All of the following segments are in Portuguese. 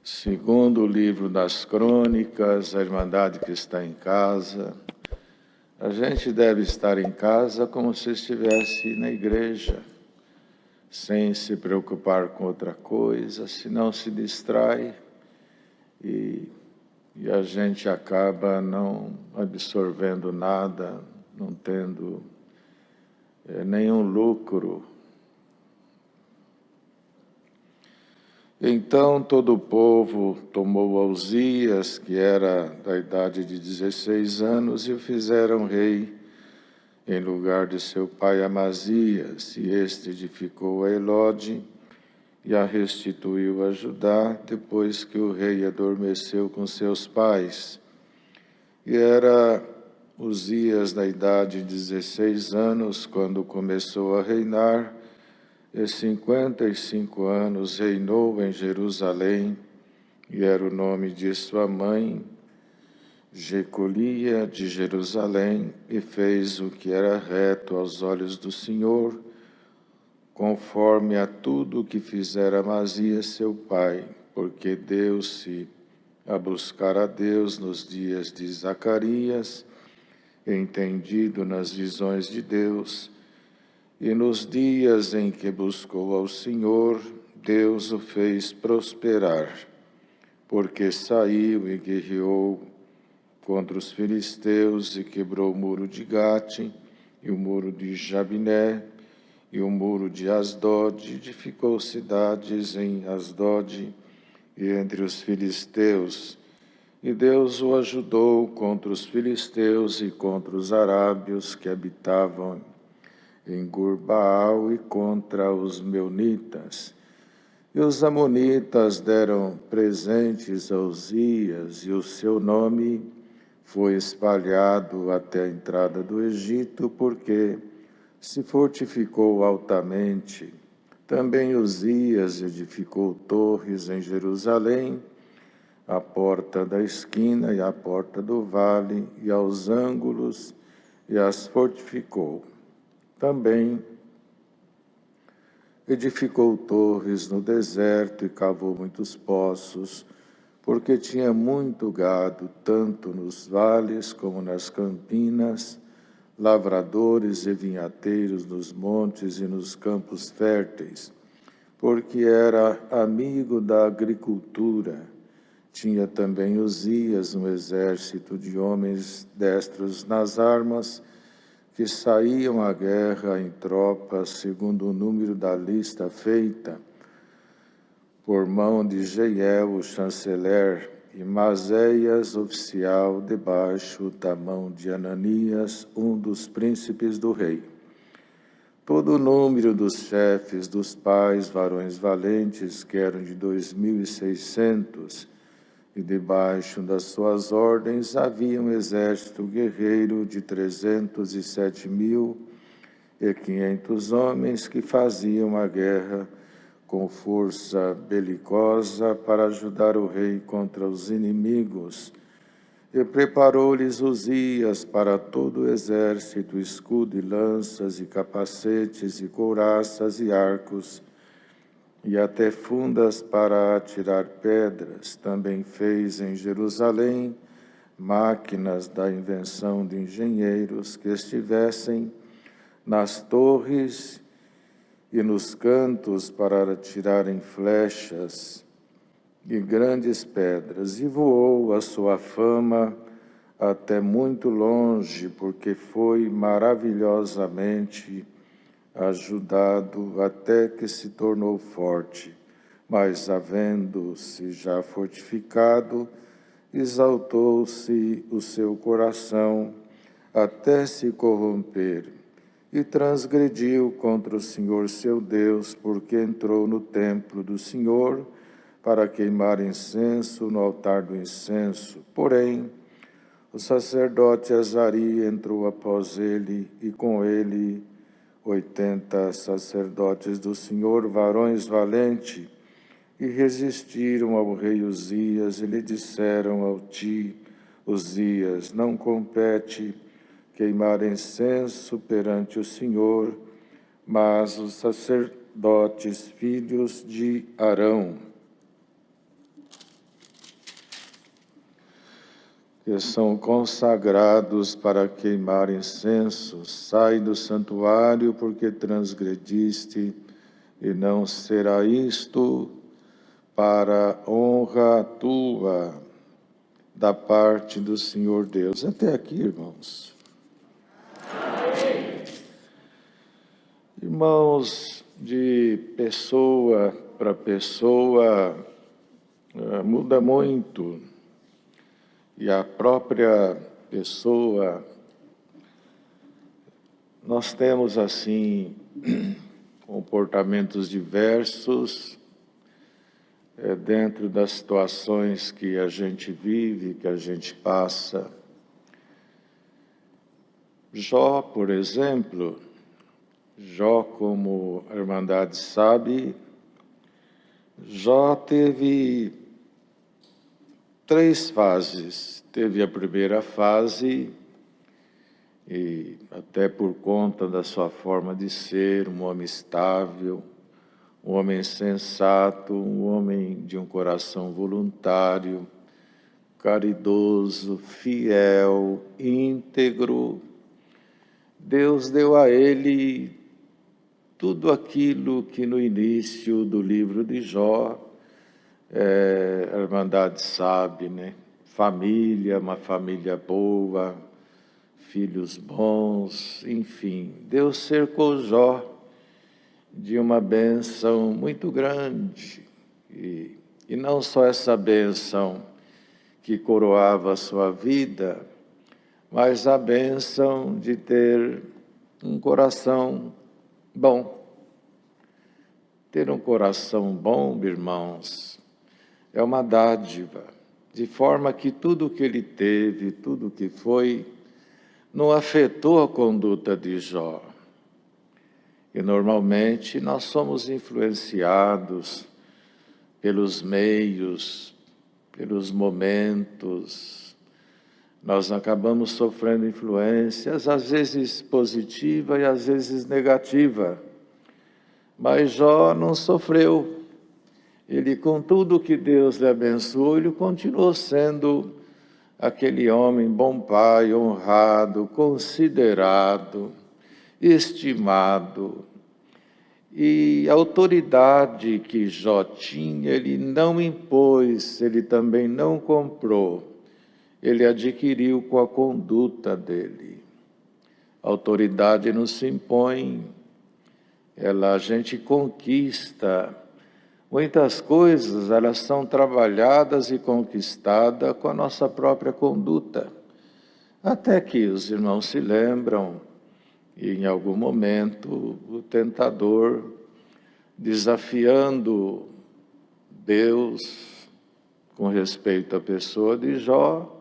Segundo o livro das Crônicas, a Irmandade que está em casa, a gente deve estar em casa como se estivesse na igreja, sem se preocupar com outra coisa, senão se distrai e a gente acaba não absorvendo nada, não tendo nenhum lucro. Então todo o povo tomou Uzias, que era da idade de 16 anos, e o fizeram rei em lugar de seu pai Amazias, e este edificou a Elode e a restituiu a Judá, depois que o rei adormeceu com seus pais. E era Uzias da idade de 16 anos, quando começou a reinar, e 55 anos reinou em Jerusalém, e era o nome de sua mãe, Jecolia de Jerusalém, e fez o que era reto aos olhos do Senhor, conforme a tudo o que fizera Amazias seu pai, porque deu-se a buscar a Deus nos dias de Zacarias, entendido nas visões de Deus, e nos dias em que buscou ao Senhor, Deus o fez prosperar, porque saiu e guerreou contra os filisteus e quebrou o muro de Gate, e o muro de Jabiné, e o muro de Asdod, edificou cidades em Asdod e entre os filisteus. E Deus o ajudou contra os filisteus e contra os arábios que habitavam em Gurbaal e contra os meunitas. E os amonitas deram presentes a Uzias, e o seu nome foi espalhado até a entrada do Egito, porque se fortificou altamente. Também Uzias edificou torres em Jerusalém, a porta da esquina e a porta do vale, e aos ângulos, e as fortificou. Também edificou torres no deserto e cavou muitos poços, porque tinha muito gado, tanto nos vales como nas campinas, lavradores e vinhateiros nos montes e nos campos férteis, porque era amigo da agricultura. Tinha também Uzias um exército de homens destros nas armas, que saíam à guerra em tropas, segundo o número da lista feita, por mão de Jeiel, o chanceler, e Mazéias, oficial, debaixo da mão de Ananias, um dos príncipes do rei. Todo o número dos chefes dos pais, varões valentes, que eram de 2.600, e debaixo das suas ordens havia um exército guerreiro de 307.500 homens que faziam a guerra com força belicosa para ajudar o rei contra os inimigos. E preparou-lhes Uzias para todo o exército, escudo e lanças, e capacetes, e couraças, e arcos, e até fundas para atirar pedras. Também fez em Jerusalém máquinas da invenção de engenheiros que estivessem nas torres e nos cantos para atirarem flechas e grandes pedras. E voou a sua fama até muito longe, porque foi maravilhosamente ajudado até que se tornou forte, mas havendo-se já fortificado, exaltou-se o seu coração até se corromper, e transgrediu contra o Senhor seu Deus, porque entrou no templo do Senhor para queimar incenso no altar do incenso. Porém, o sacerdote Azari entrou após ele, e com ele 80 sacerdotes do Senhor, varões valentes, e resistiram ao rei Uzias, e lhe disseram ao ti, Uzias, não compete queimar incenso perante o Senhor, mas os sacerdotes, filhos de Arão. que são consagrados para queimar incenso, sai do santuário, porque transgrediste, e não será isto para honra tua, da parte do Senhor Deus. Até aqui, irmãos. Amém. Irmãos, de pessoa para pessoa muda muito. E a própria pessoa, nós temos assim comportamentos diversos dentro das situações que a gente vive, que a gente passa. Jó, por exemplo, Jó, como a Irmandade sabe, Jó teve 3 fases. Teve a primeira fase, e até por conta da sua forma de ser, um homem estável, um homem sensato, um homem de um coração voluntário, caridoso, fiel, íntegro. Deus deu a ele tudo aquilo que no início do livro de Jó, a Irmandade sabe, né? Família, uma família boa, filhos bons, enfim. Deus cercou Jó de uma bênção muito grande. E não só essa bênção que coroava a sua vida, mas a bênção de ter um coração bom. Ter um coração bom, irmãos, é uma dádiva, de forma que tudo que ele teve, tudo que foi, não afetou a conduta de Jó. E normalmente nós somos influenciados pelos meios, pelos momentos. Nós acabamos sofrendo influências, às vezes positiva e às vezes negativa. Mas Jó não sofreu. Ele, com tudo que Deus lhe abençoou, ele continuou sendo aquele homem bom pai, honrado, considerado, estimado. E a autoridade que Jó tinha, ele não impôs, ele também não comprou. Ele adquiriu com a conduta dele. A autoridade não se impõe, a gente conquista. Muitas coisas, elas são trabalhadas e conquistadas com a nossa própria conduta. Até que os irmãos se lembram, e em algum momento, o tentador, desafiando Deus com respeito à pessoa de Jó,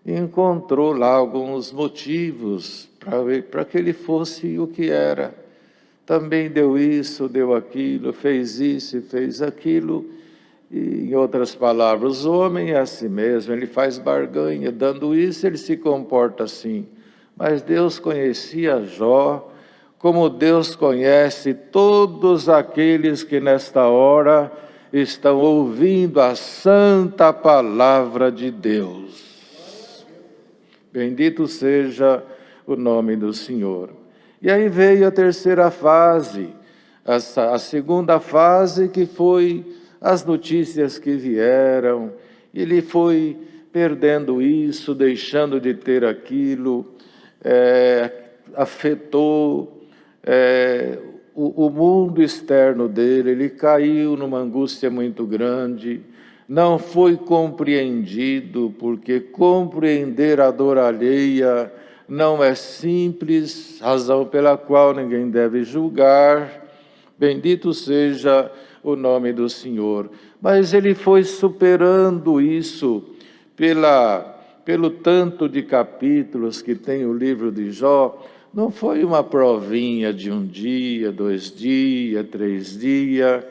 encontrou lá alguns motivos para que ele fosse o que era. Também deu isso, deu aquilo, fez isso e fez aquilo. E, em outras palavras, o homem é assim mesmo, ele faz barganha, dando isso ele se comporta assim. Mas Deus conhecia Jó, como Deus conhece todos aqueles que nesta hora estão ouvindo a santa palavra de Deus. Bendito seja o nome do Senhor. E aí veio a terceira fase, a segunda fase, que foi as notícias que vieram. Ele foi perdendo isso, deixando de ter aquilo, afetou o mundo externo dele, ele caiu numa angústia muito grande, não foi compreendido, porque compreender a dor alheia não é simples, razão pela qual ninguém deve julgar. Bendito seja o nome do Senhor. Mas ele foi superando isso pelo tanto de capítulos que tem o livro de Jó. Não foi uma provinha de 1 dia, 2 dias, 3 dias.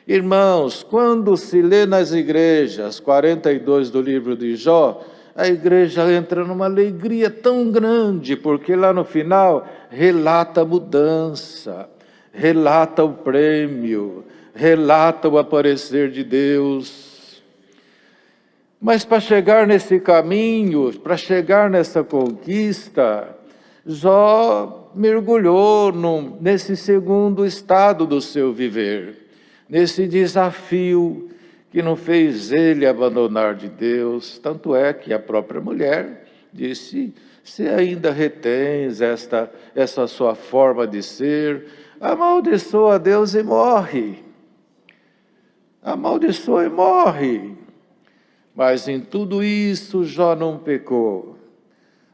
Irmãos, quando se lê nas igrejas 42 do livro de Jó, a igreja entra numa alegria tão grande, porque lá no final relata a mudança, relata o prêmio, relata o aparecer de Deus. Mas para chegar nesse caminho, para chegar nessa conquista, Jó mergulhou nesse segundo estado do seu viver, nesse desafio que não fez ele abandonar de Deus. Tanto é que a própria mulher disse: se ainda retens essa sua forma de ser, amaldiçoa a Deus e morre. Amaldiçoa e morre. Mas em tudo isso Jó não pecou.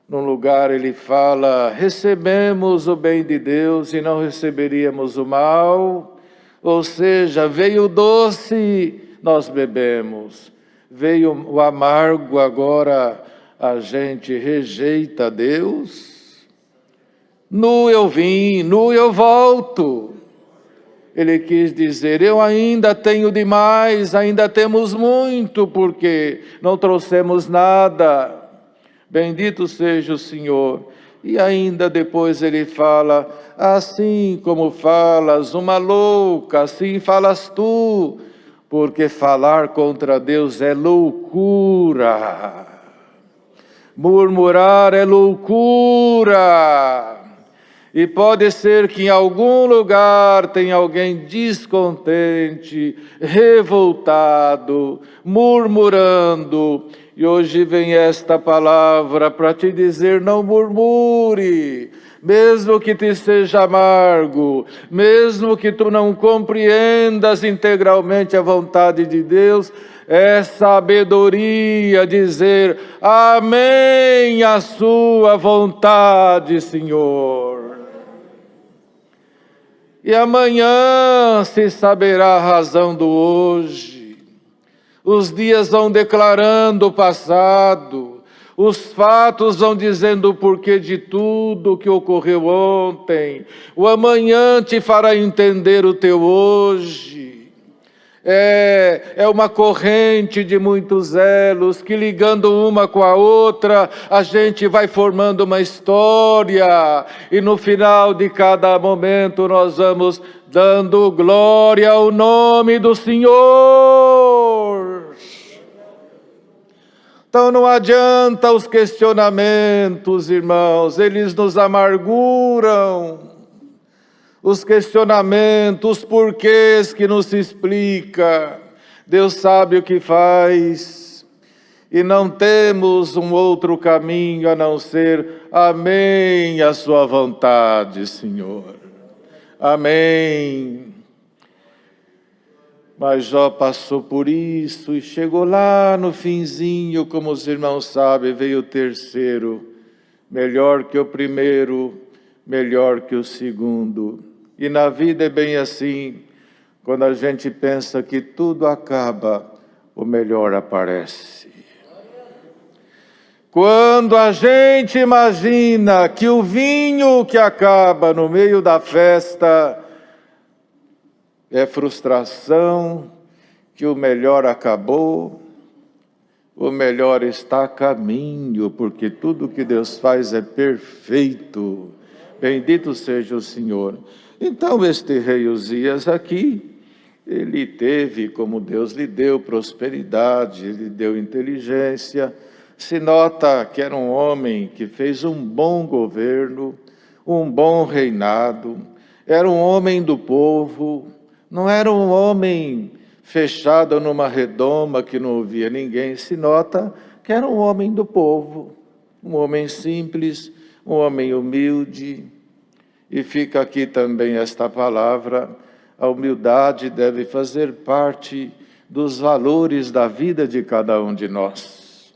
Num lugar ele fala: recebemos o bem de Deus e não receberíamos o mal. Ou seja, veio o doce, nós bebemos. Veio o amargo, agora a gente rejeita Deus. Nu eu vim, nu eu volto. Ele quis dizer: eu ainda tenho demais, ainda temos muito, porque não trouxemos nada. Bendito seja o Senhor. E ainda depois ele fala: assim como falas uma louca, assim falas tu, porque falar contra Deus é loucura. Murmurar é loucura. E pode ser que em algum lugar tenha alguém descontente, revoltado, murmurando. E hoje vem esta palavra para te dizer: não murmure, mesmo que te seja amargo, mesmo que tu não compreendas integralmente a vontade de Deus, é sabedoria dizer: amém a sua vontade, Senhor. E amanhã se saberá a razão do hoje. Os dias vão declarando o passado. Os fatos vão dizendo o porquê de tudo que ocorreu ontem. O amanhã te fará entender o teu hoje. É uma corrente de muitos elos que, ligando uma com a outra, a gente vai formando uma história. E no final de cada momento nós vamos dando glória ao nome do Senhor. Então não adianta os questionamentos, irmãos, eles nos amarguram. Os questionamentos, os porquês que não se explica. Deus sabe o que faz. E não temos um outro caminho a não ser amém a sua vontade, Senhor. Amém. Mas Jó passou por isso e chegou lá no finzinho, como os irmãos sabem, veio o terceiro. Melhor que o primeiro, melhor que o segundo. E na vida é bem assim, quando a gente pensa que tudo acaba, o melhor aparece. Quando a gente imagina que o vinho que acaba no meio da festa é frustração, que o melhor acabou, o melhor está a caminho, porque tudo que Deus faz é perfeito. Bendito seja o Senhor. Então este rei Uzias aqui, ele teve, como Deus lhe deu, prosperidade, lhe deu inteligência. Se nota que era um homem que fez um bom governo, um bom reinado, era um homem do povo, não era um homem fechado numa redoma que não ouvia ninguém. Se nota que era um homem do povo, um homem simples, um homem humilde. E fica aqui também esta palavra: a humildade deve fazer parte dos valores da vida de cada um de nós.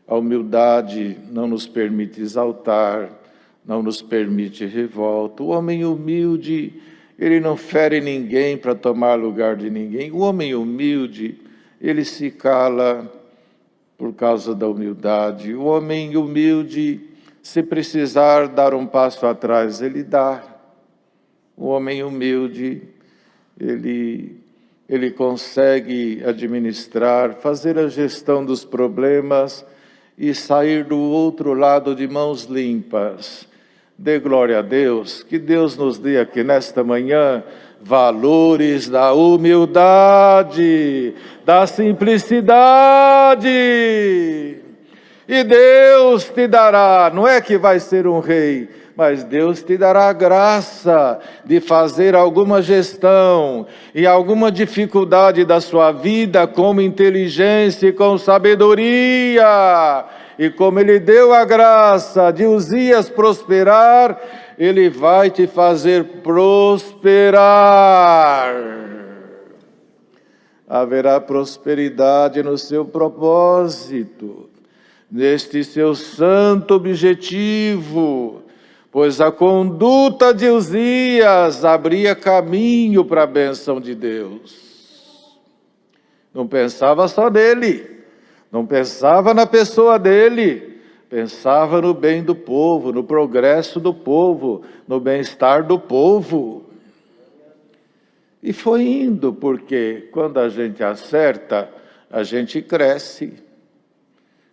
A humildade não nos permite exaltar, não nos permite revolta. O homem humilde, ele não fere ninguém para tomar lugar de ninguém. O homem humilde, ele se cala por causa da humildade. O homem humilde, se precisar dar um passo atrás, ele dá. O homem humilde, ele consegue administrar, fazer a gestão dos problemas e sair do outro lado de mãos limpas. Dê glória a Deus, que Deus nos dê aqui nesta manhã valores da humildade, da simplicidade. E Deus te dará, não é que vai ser um rei, mas Deus te dará a graça de fazer alguma gestão e alguma dificuldade da sua vida com inteligência e com sabedoria. E como Ele deu a graça de Uzias prosperar, Ele vai te fazer prosperar. Haverá prosperidade no seu propósito, neste seu santo objetivo, pois a conduta de Uzias abria caminho para a bênção de Deus. Não pensava só nele, não pensava na pessoa dele, pensava no bem do povo, no progresso do povo, no bem-estar do povo. E foi indo, porque quando a gente acerta, a gente cresce.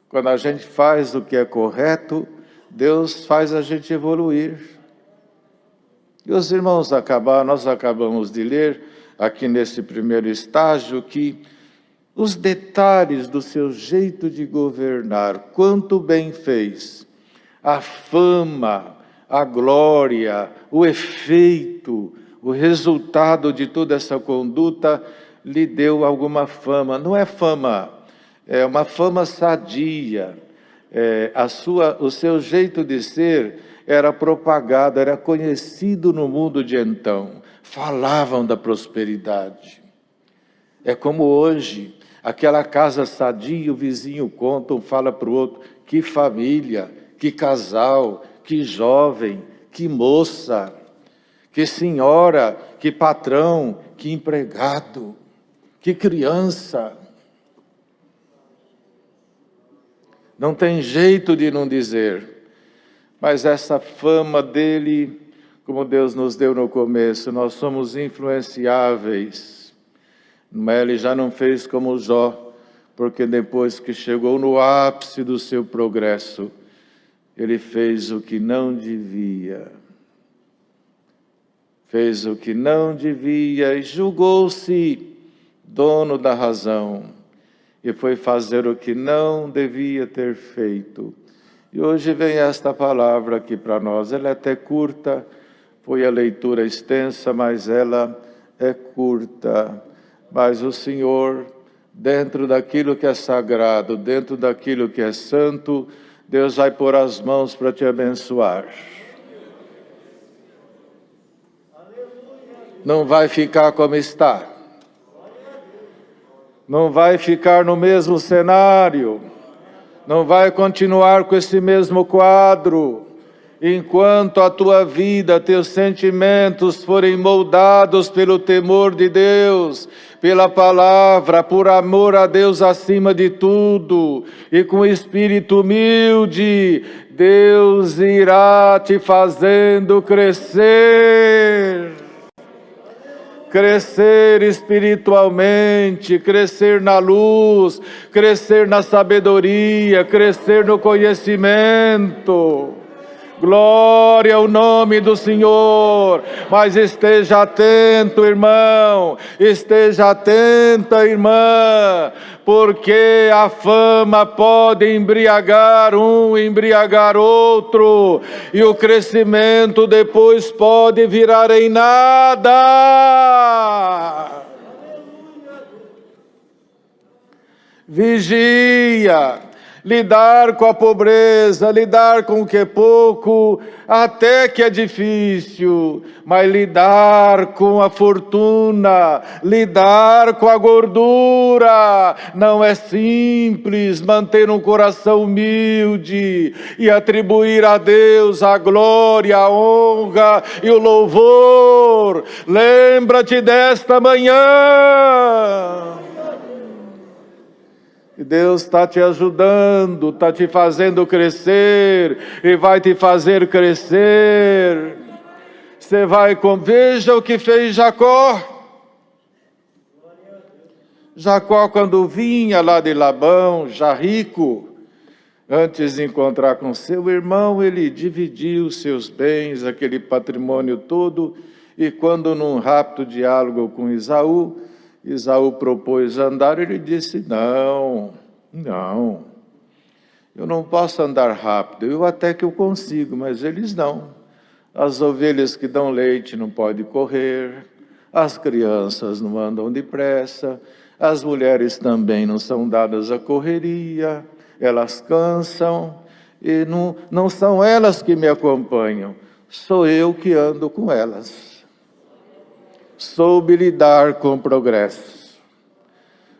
Quando a gente faz o que é correto, Deus faz a gente evoluir. E os irmãos nós acabamos de ler aqui nesse primeiro estágio que os detalhes do seu jeito de governar, quanto bem fez, a fama, a glória, o efeito, o resultado de toda essa conduta lhe deu alguma fama. Não é fama, é uma fama sadia. O seu jeito de ser era propagado, era conhecido no mundo de então. Falavam da prosperidade. É como hoje, aquela casa sadia, o vizinho conta, um fala para o outro, que família, que casal, que jovem, que moça, que senhora, que patrão, que empregado, que criança. Não tem jeito de não dizer, mas essa fama dele, como Deus nos deu no começo, nós somos influenciáveis. Mas ele já não fez como Jó, porque depois que chegou no ápice do seu progresso, ele fez o que não devia. Fez o que não devia e julgou-se dono da razão. E foi fazer o que não devia ter feito. E hoje vem esta palavra aqui para nós. Ela é até curta, foi a leitura extensa, mas ela é curta. Mas o Senhor, dentro daquilo que é sagrado, dentro daquilo que é santo, Deus vai pôr as mãos para te abençoar. Não vai ficar como está. Não vai ficar no mesmo cenário, não vai continuar com esse mesmo quadro, enquanto a tua vida, teus sentimentos forem moldados pelo temor de Deus, pela palavra, por amor a Deus acima de tudo, e com espírito humilde, Deus irá te fazendo crescer. Crescer espiritualmente, crescer na luz, crescer na sabedoria, crescer no conhecimento. Glória ao nome do Senhor. Mas esteja atento, irmão, esteja atenta, irmã, porque a fama pode embriagar um, embriagar outro, e o crescimento depois pode virar em nada. Vigia. Lidar com a pobreza, lidar com o que é pouco, até que é difícil, mas lidar com a fortuna, lidar com a gordura, não é simples. Manter um coração humilde e atribuir a Deus a glória, a honra e o louvor. Lembra-te desta manhã. E Deus está te ajudando, está te fazendo crescer e vai te fazer crescer. Você vai veja o que fez Jacó. Jacó, quando vinha lá de Labão, já rico, antes de encontrar com seu irmão, ele dividiu seus bens, aquele patrimônio todo, E quando num rápido diálogo com Esaú, Esaú propôs andar, ele disse, não, eu não posso andar rápido, eu até que eu consigo, mas eles não. As ovelhas que dão leite não podem correr, as crianças não andam depressa, as mulheres também não são dadas à correria, elas cansam, e não são elas que me acompanham, sou eu que ando com elas. Soube lidar com o progresso.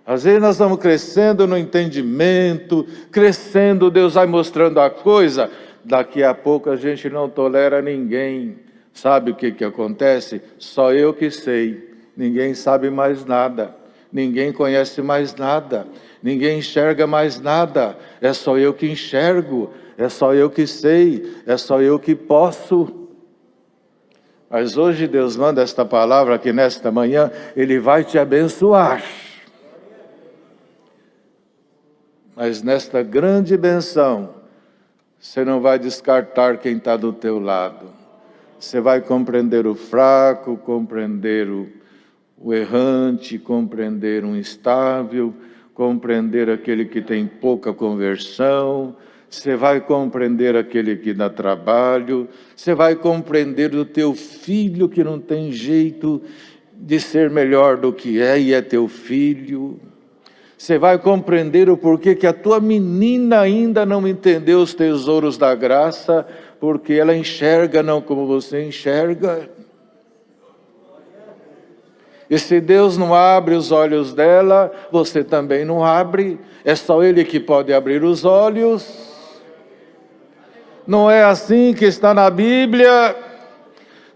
Às vezes nós vamos crescendo no entendimento, crescendo, Deus vai mostrando a coisa, daqui a pouco a gente não tolera ninguém. Sabe o que acontece? Só eu que sei, ninguém sabe mais nada, ninguém conhece mais nada, ninguém enxerga mais nada, é só eu que enxergo, é só eu que sei, é só eu que posso. Mas hoje Deus manda esta palavra que nesta manhã Ele vai te abençoar. Mas nesta grande benção, você não vai descartar quem está do teu lado. Você vai compreender o fraco, compreender o errante, compreender um instável, compreender aquele que tem pouca conversão. Você vai compreender aquele que dá trabalho, você vai compreender o teu filho que não tem jeito de ser melhor do que é e é teu filho. Você vai compreender o porquê que a tua menina ainda não entendeu os tesouros da graça, porque ela enxerga não como você enxerga. E se Deus não abre os olhos dela, você também não abre, é só Ele que pode abrir os olhos. Não é assim que está na Bíblia,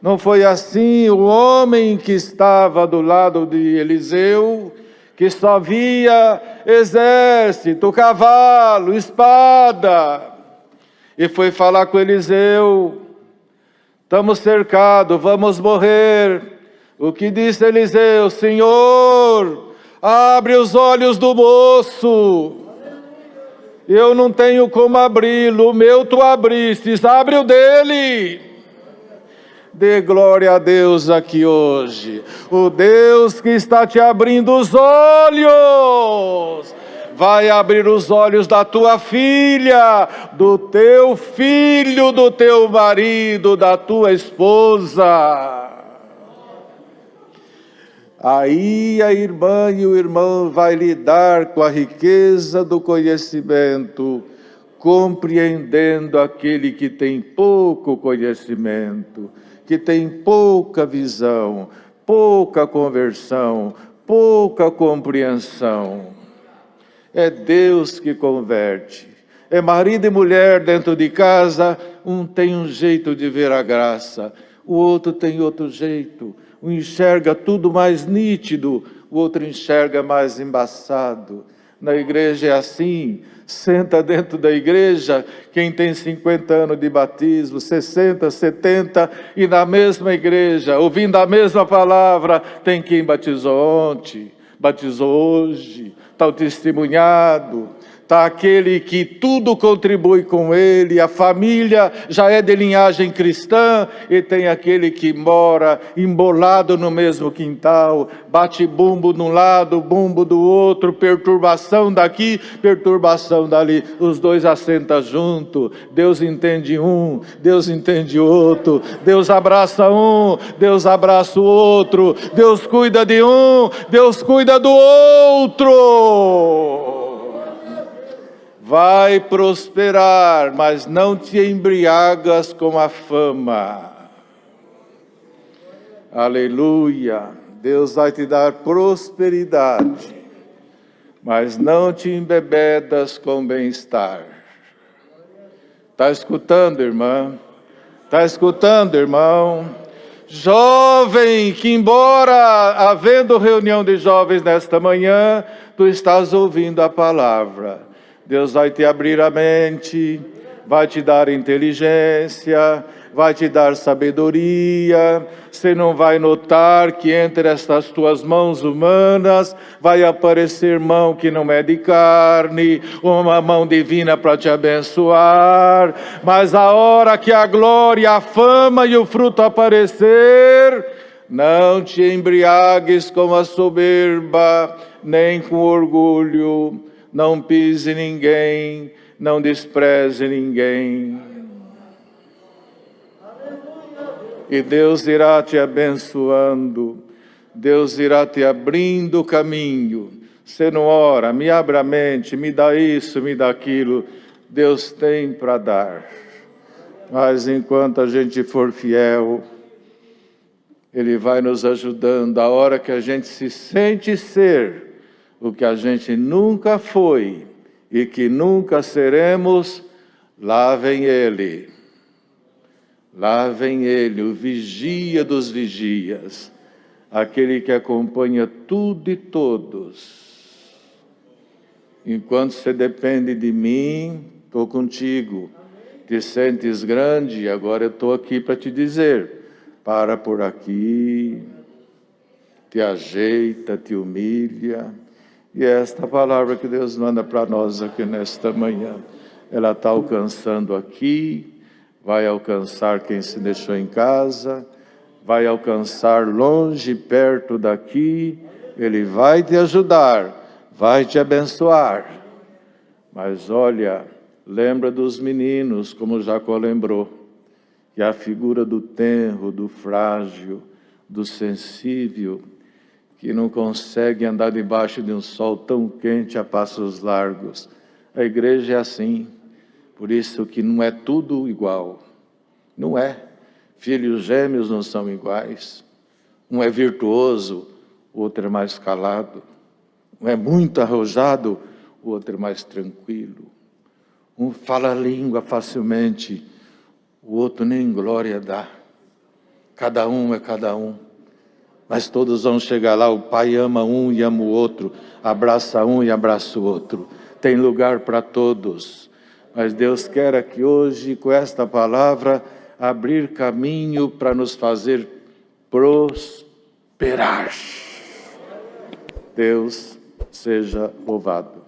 não foi assim o homem que estava do lado de Eliseu, que só via exército, cavalo, espada, e foi falar com Eliseu, estamos cercados, vamos morrer. O que disse Eliseu? Senhor, abre os olhos do moço. Eu não tenho como abri-lo, o meu tu abristes, abre o dele. Dê glória a Deus aqui hoje. O Deus que está te abrindo os olhos, vai abrir os olhos da tua filha, do teu filho, do teu marido, da tua esposa. Aí a irmã e o irmão vai lidar com a riqueza do conhecimento, compreendendo aquele que tem pouco conhecimento, que tem pouca visão, pouca conversão, pouca compreensão. É Deus que converte. É marido e mulher dentro de casa, um tem um jeito de ver a graça, o outro tem outro jeito. Um enxerga tudo mais nítido, o outro enxerga mais embaçado. Na igreja é assim, senta dentro da igreja, quem tem 50 anos de batismo, 60, 70, e na mesma igreja, ouvindo a mesma palavra, tem quem batizou ontem, batizou hoje, está o testemunhado, está aquele que tudo contribui com ele, a família já é de linhagem cristã, e tem aquele que mora embolado no mesmo quintal, bate bumbo de um lado, bumbo do outro, perturbação daqui, perturbação dali, os dois assentam junto, Deus entende um, Deus entende outro, Deus abraça um, Deus abraça o outro, Deus cuida de um, Deus cuida do outro. Vai prosperar, mas não te embriagas com a fama. Aleluia! Deus vai te dar prosperidade, mas não te embebedas com bem-estar. Está escutando, irmã? Está escutando, irmão? Jovem, que embora havendo reunião de jovens nesta manhã, tu estás ouvindo a palavra. Deus vai te abrir a mente, vai te dar inteligência, vai te dar sabedoria. Você não vai notar que entre estas tuas mãos humanas vai aparecer mão que não é de carne, uma mão divina para te abençoar. Mas a hora que a glória, a fama e o fruto aparecer, Não te embriagues com a soberba, nem com orgulho. Não pise ninguém, não despreze ninguém. E Deus irá te abençoando, Deus irá te abrindo o caminho. Você não ora, me abre a mente, me dá isso, me dá aquilo. Deus tem para dar. Mas enquanto a gente for fiel, Ele vai nos ajudando. A hora que a gente se sente ser o que a gente nunca foi e que nunca seremos, lá vem Ele. Lá vem Ele, o vigia dos vigias, aquele que acompanha tudo e todos. Enquanto você depende de mim, estou contigo. Te sentes grande, agora eu estou aqui para te dizer, para por aqui, te ajeita, te humilha. E é esta palavra que Deus manda para nós aqui nesta manhã. Ela está alcançando aqui, vai alcançar quem se deixou em casa, vai alcançar longe, perto daqui. Ele vai te ajudar, vai te abençoar. Mas olha, lembra dos meninos, como Jacó lembrou, que a figura do tenro, do frágil, do sensível, que não consegue andar debaixo de um sol tão quente a passos largos. A igreja é assim, por isso que não é tudo igual. Não é. Filhos gêmeos não são iguais. Um é virtuoso, o outro é mais calado. Um é muito arrojado, o outro é mais tranquilo. Um fala a língua facilmente, o outro nem glória dá. Cada um é cada um. Mas todos vão chegar lá, o pai ama um e ama o outro, abraça um e abraça o outro. Tem lugar para todos. Mas Deus quer aqui hoje, com esta palavra, abrir caminho para nos fazer prosperar. Deus seja louvado.